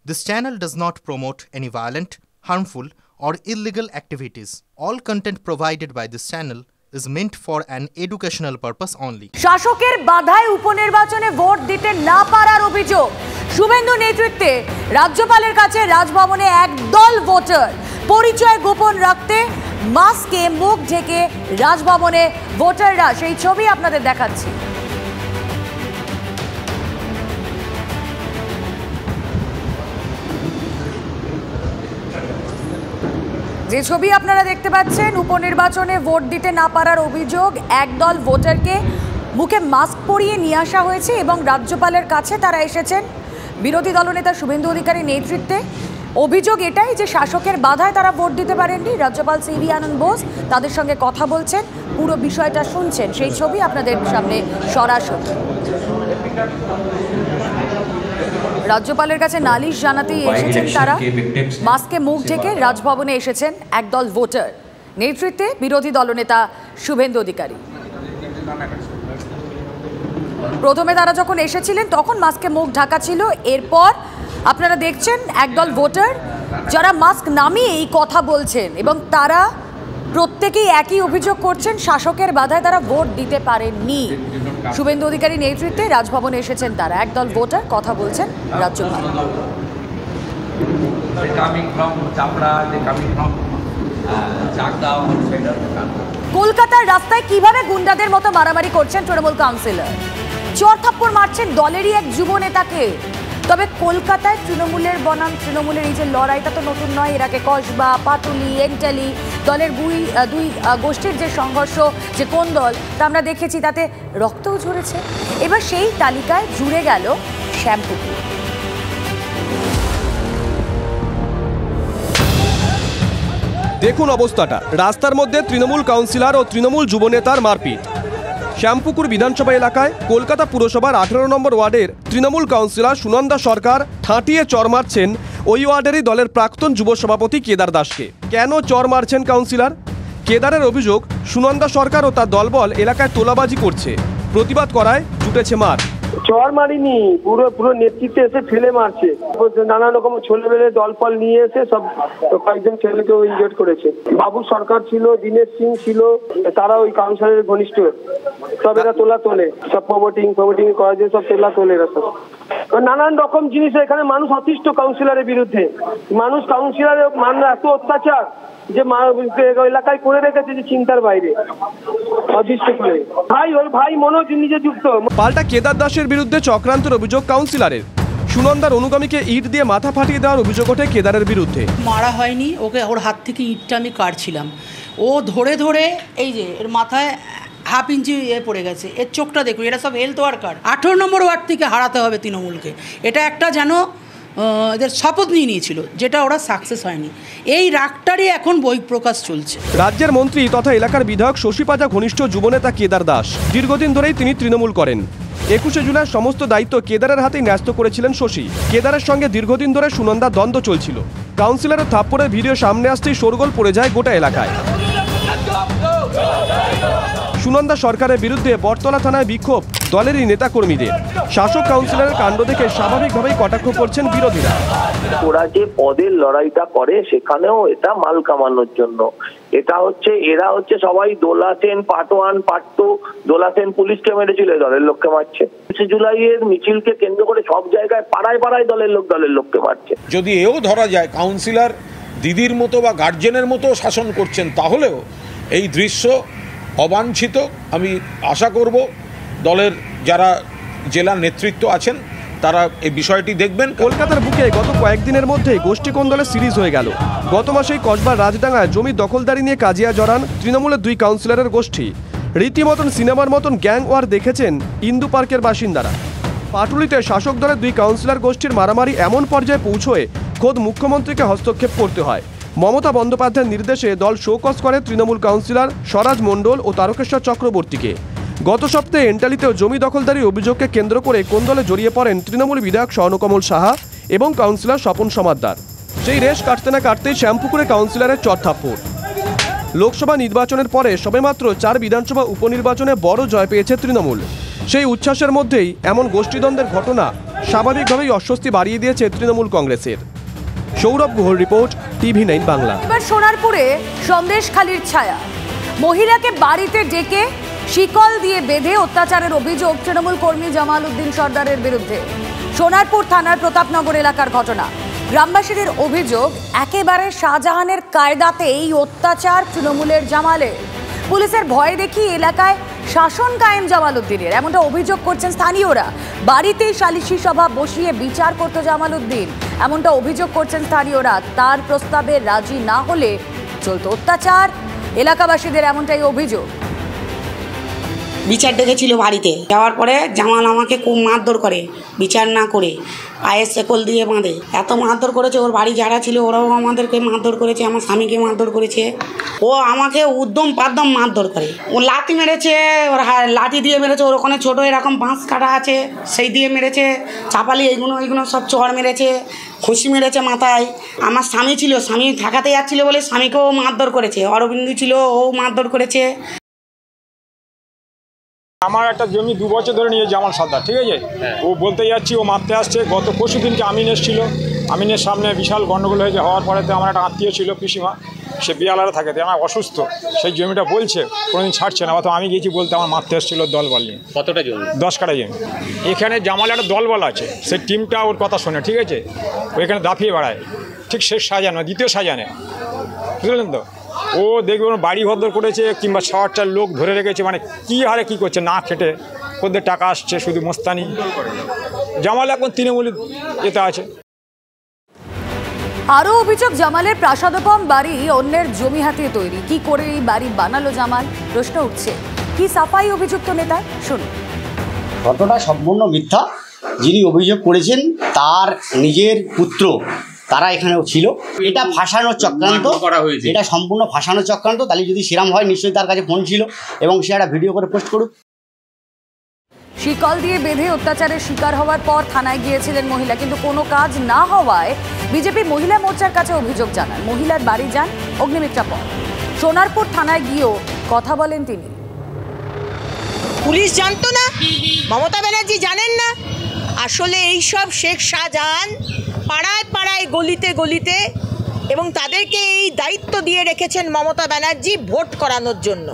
This channel does not promote any violent, harmful, or illegal activities. All content provided by this channel is meant for an educational purpose only. শাসকের বাধায় উপনির্বাচনে vote দিতে না পারার অভিযোগ। শুভেন্দু নেতৃত্বে রাজ্যপালের কাছে রাজভবনে একদল ভোটার পরিচয় গোপন রাখতে মাস্কে মুখ ঢেকে রাজভবনে ভোটাররা, সেই ছবি আপনাদের দেখাচ্ছি। যে ছবি আপনারা দেখতে পাচ্ছেন, উপনির্বাচনে ভোট দিতে না পারার অভিযোগ, একদল ভোটারকে মুখে মাস্ক পরিয়ে নিয়ে আসা হয়েছে এবং রাজ্যপালের কাছে তারা এসেছেন বিরোধী দলনেতা শুভেন্দু অধিকারীর নেতৃত্বে। অভিযোগ এটাই যে শাসকের বাধায় তারা ভোট দিতে পারেননি। রাজ্যপাল সিভি আনন্দ বোস তাদের সঙ্গে কথা বলছেন, পুরো বিষয়টা শুনছেন, সেই ছবি আপনাদের সামনে সরাসরি। রাজ্যপালের কাছে নালিশ জানাতেই এসেছেন তারা, মাস্কে মুখ ঢেকে রাজভবনে এসেছেন একদল ভোটার, নেতৃত্বে বিরোধী দলনেতা শুভেন্দু অধিকারী। প্রথমে তারা যখন এসেছিলেন তখন মাস্কে মুখ ঢাকা ছিল, এরপর আপনারা দেখছেন একদল ভোটার যারা মাস্ক নামিয়ে এই কথা বলছেন এবং তারা প্রত্যেকেই একই অভিযোগ করছেন, শাসকের বাধায় তারা ভোট দিতে পারেননি। শুভেন্দু অধিকারী নেতৃত্বে রাজভবনে এসেছেন তারা, একদল ভোটার কথা বলছেন রাজ্যপাল। কলকাতার রাস্তায় কিভাবে গুন্ডাদের মতো মারামারি করছেন তৃণমূল কাউন্সিলর, চর থাপ্পড় মারছেন দলেরই এক যুব নেতাকে। তবে কলকাতায় তৃণমূলের বনাম তৃণমূলের এই যে লড়াইটা তো নতুন নয়, এর আগে কসবা, পাটুলি, এন্টালি দলের দুই গোষ্ঠীর যে সংঘর্ষ, যে কোন দল তা আমরা দেখেছি, তাতে রক্তও ঝরেছে। এবার সেই তালিকায় জুড়ে গেল শ্যামপুকুর। দেখুন অবস্থাটা, রাস্তার মধ্যে তৃণমূল কাউন্সিলর ও তৃণমূল যুবনেতার মারপিট। শ্যামপুকুর বিধানসভা এলাকায় কলকাতা পুরসভার 18 নম্বর ওয়ার্ডের তৃণমূল কাউন্সিলর সুনন্দা সরকার ঠাঁটিয়ে চর মারছেন ওই ওয়ার্ডেরই দলের প্রাক্তন যুব সভাপতি কেদার দাসকে। কেন চর মারছেন কাউন্সিলর? কেদারের অভিযোগ, সুনন্দা সরকার ও তার দলবল এলাকায় তোলাবাজি করছে, প্রতিবাদ করায় জুটেছে মার। চর মারিনি, পুরো নেতৃত্বে এসে ফেলে মারছে, নানা রকম ছেলেমেলে দলফল নিয়ে এসে সব কয়েকজন ছেলেকে ইনজয়েড করেছে। বাবু সরকার ছিল, দীনেশ সিং ছিল, তারা ওই কাউন্সিলরের ঘনিষ্ঠ, সব এরা তোলে, সব প্রমোটিং করা যায়, সব তোলে এরা সব নানান রকম জিনিস। এখানে মানুষ অতিষ্ঠ কাউন্সিলরের বিরুদ্ধে, মানুষ কাউন্সিলরের এত অত্যাচার যে এলাকায় করে রেখেছে যে চিন্তার বাইরে, অদৃষ্ট করে। ওই ভাই মনোজ নিজে যুক্ত। পাল্টা কেদার দাসের বিরুদ্ধে চক্রান্তের অভিযোগ কাউন্সিলরের। সুনন্দার অনুগামীকে ইট দিয়ে মাথা ফাটিয়ে দেওয়ার অভিযোগ ওঠে কেদারের বিরুদ্ধে। মারা হয়নি ওকে, ওর হাত থেকে ইটটা আমি কাটছিলাম, ও ধরে এই যে এর মাথায় হাফ ইঞ্চি পড়ে গেছে, এর চোখটা দেখুন, এটা সব হেলথ ওয়ার্কার। 18 নম্বর ওয়ার্ড থেকে হারাতে হবে তৃণমূলকে, এটা একটা যেন এদের শপথ নিয়েছিল, যেটা ওরা সাকসেস হয়নি। এই রাগটারই এখন বহিঃপ্রকাশ চলছে। রাজ্যের মন্ত্রী তথা এলাকার বিধায়ক শশী পাজা ঘনিষ্ঠ যুবনেতা কেদার দাস, দীর্ঘদিন ধরেই তিনি তৃণমূল করেন। 21শে জুলাই সমস্ত দায়িত্ব কেদারের হাতেই ন্যস্ত করেছিলেন শশী। কেদারের সঙ্গে দীর্ঘদিন ধরে সুনন্দা দ্বন্দ্ব চলছিল। কাউন্সিলরের থাপ্পড়ের ভিডিও সামনে আসতেই শোরগোল পড়ে যায় গোটা এলাকায়। সুনন্দা সরকারের বিরুদ্ধে বটতলা থানায় বিক্ষোভ দলেরই নেতাকর্মীদের। শাসক কাউন্সিলরের কাণ্ড দেখে স্বাভাবিকভাবেই কটাক্ষ করছেন বিরোধীরা। ওরা যে পদের লড়াইটা করে সেখানেও এটা মাল কামানোর জন্য, এরা হচ্ছে সবাই দোলা সেন পার্ট 1 পার্ট 2, দোলা সেন পুলিশকে মেরেছিল, দলের লোককে মারছে। 21শে জুলাইয়ের মিছিলকে কেন্দ্র করে সব জায়গায় পাড়ায় দলের লোককে মারছে। যদি এও ধরা যায় কাউন্সিলর দিদির মতো বা গার্জেনের মতো শাসন করছেন, তাহলেও এই দৃশ্য অবাঞ্ছিত। আমি আশা করব দলের যারা জেলা নেতৃত্ব আছেন তারা এই বিষয়টি দেখবেন। কলকাতার বুকে গত কয়েকদিনের মধ্যেই গোষ্ঠী কোন্দলের সিরিজ হয়ে গেল। গত মাসেই কসবার রাজডাঙ্গায় জমি দখলদারি নিয়ে কাজিয়া জড়ান তৃণমূলের 2 কাউন্সিলরের গোষ্ঠী। রীতিমতন সিনেমার মতন গ্যাং ওয়ার দেখেছেন ইন্দু পার্কের বাসিন্দারা। পাটুলিতে শাসক দলের 2 কাউন্সিলর গোষ্ঠীর মারামারি এমন পর্যায়ে পৌঁছয়ে খোদ মুখ্যমন্ত্রীকে হস্তক্ষেপ করতে হয়। মমতা বন্দ্যোপাধ্যায়ের নির্দেশে দল শোকজ করে তৃণমূল কাউন্সিলর স্বরাজ মণ্ডল ও তারকেশ্বর চক্রবর্তীকে। গত সপ্তাহে এন্টালিতেও জমি দখলদারির অভিযোগকে কেন্দ্র করে কোন্দলে জড়িয়ে পড়েন তৃণমূল বিধায়ক স্বর্ণকমল সাহা এবং কাউন্সিলর স্বপন সমাদ্দার। সেই রেশ কাটতে না কাটতেই শ্যামপুকুরে কাউন্সিলরের চর থাপ্পড়। লোকসভা নির্বাচনের পরে সবেমাত্র 4 বিধানসভা উপনির্বাচনে বড় জয় পেয়েছে তৃণমূল। সেই উচ্ছ্বাসের মধ্যেই এমন গোষ্ঠীদ্বন্দ্বের ঘটনা স্বাভাবিকভাবেই অস্বস্তি বাড়িয়ে দিয়েছে তৃণমূল কংগ্রেসের। সৌরভ গুহর রিপোর্ট, TV9 বাংলা। এবার সোনারপুরে সন্দেশখালির ছায়া। মহিলাকে বাড়িতে ডেকে শিকল দিয়ে বেঁধে অত্যাচারের অভিযোগ তৃণমূল কর্মী জামাল উদ্দিন সর্দারের বিরুদ্ধে। সোনারপুর থানার প্রতাপনগর এলাকার ঘটনা। গ্রামবাসীদের অভিযোগ, একেবারে শাহজাহানের কায়দাতে এই অত্যাচার তৃণমূলের জামালের। পুলিশের ভয় দেখিয়ে এলাকায় শাসন কায়েম জামাল উদ্দিনের, এমনটা অভিযোগ করছেন স্থানীয়রা। বাড়িতেই সালিশি সভা বসিয়ে বিচার করত জামাল উদ্দিন, এমনটা অভিযোগ করছেন স্থানীয়রা। তার প্রস্তাবে রাজি না হলে চলত অত্যাচার। এলাকাবাসীদের এমনটাই অভিযোগ। বিচার ডেকেছিল বাড়িতে, যাওয়ার পরে জামাল আমাকে খুব মারধর করে, বিচার না করে পায়ের শেকল দিয়ে বাঁধে। এত মারধর করেছে, ওর বাড়ি যারা ছিল ওরাও আমাদেরকে মারধর করেছে, আমার স্বামীকে মারধর করেছে। ও আমাকে উদ্যম পাদ্যম মারধর করে, ও লাঠি মেরেছে, ওর লাঠি দিয়ে মেরেছে। ওর ওখানে ছোটো এরকম বাঁশ কাটা আছে, সেই দিয়ে মেরেছে। চাপালি এইগুলো সব চড় মেরেছে, খুশি মেরেছে মাথায়। আমার স্বামী ছিল, স্বামী ঠেকাতে যাচ্ছিল বলে স্বামীকেও মারধর করেছে। অরবিন্দু ছিল, ও মারধর করেছে। আমার একটা জমি 2 বছর ধরে নিয়ে জামাল সর্দার, ঠিক আছে। ও বলতে যাচ্ছি, ও মারতে আসছে। গত পরশু দিনকে আমিন এসেছিল, আমিনের সামনে বিশাল গণ্ডগোল হয়েছে। হওয়ার পরে তো আমার একটা আত্মীয় ছিল পিসিমা, সে বিয়ালারা থাকে, আমার অসুস্থ, সেই জমিটা বলছে কোনোদিন ছাড়ছে না। অথবা আমি গেছি বলতে আমার মারতে এসেছিল দলবল নিয়ে। কতটা জমি? 10 কাঠা জমি। এখানে জামাল একটা দলবল আছে, সেই টিমটা ওর কথা শোনে, ঠিক আছে। ওইখানে দাফিয়ে বেড়ায়, ঠিক শেষ সাজানো, দ্বিতীয় সাজানে, বুঝলেন তো। ও দেখবে ওর বাড়ি ভদ্র করেছে, কিংবা 6-8টা লোক ধরে রেখেছে, মানে কী হারে কী করছে না খেটে, ওদের টাকা আসছে শুধু মস্তানি। জামাল এখন তৃণমূল এতে আছে। আরও অভিযোগ, জামালের প্রাসাদোপম বাড়ি অন্যের জমি হাতিয়ে তৈরি। কি করে এই বাড়ি বানালো জামাল, প্রশ্ন উঠছে। কি সাফাই অভিযুক্ত নেতা, শুনুন। ঘটনা সম্পূর্ণ মিথ্যা। যিনি অভিযোগ করেছেন তার নিজের পুত্র, তারা এখানেও ছিল। এটা ফাঁসানোর চক্রান্ত, এটা সম্পূর্ণ ফাঁসানোর চক্রান্ত। তাহলে যদি সেরাম হয়, নিশ্চয়ই তার কাছে ফোন ছিল এবং সে একটা ভিডিও করে পোস্ট করুক। শিকল দিয়ে বেঁধে অত্যাচারের শিকার হওয়ার পর থানায় গিয়েছিলেন মহিলা, কিন্তু কোনো কাজ না হওয়ায় বিজেপি মহিলা মোর্চার কাছে অভিযোগ জানান। মহিলার বাড়ি যান অগ্নিমিত্রা পর। সোনারপুর থানায় গিয়েও কথা বলেন তিনি। পুলিশ জানতো না, মমতা ব্যানার্জি জানেন না। আসলে এইসব শেখ শাহজাহান পাড়ায় পাড়ায় গলিতে গলিতে, এবং তাদেরকে এই দায়িত্ব দিয়ে রেখেছেন মমতা ব্যানার্জি ভোট করানোর জন্য।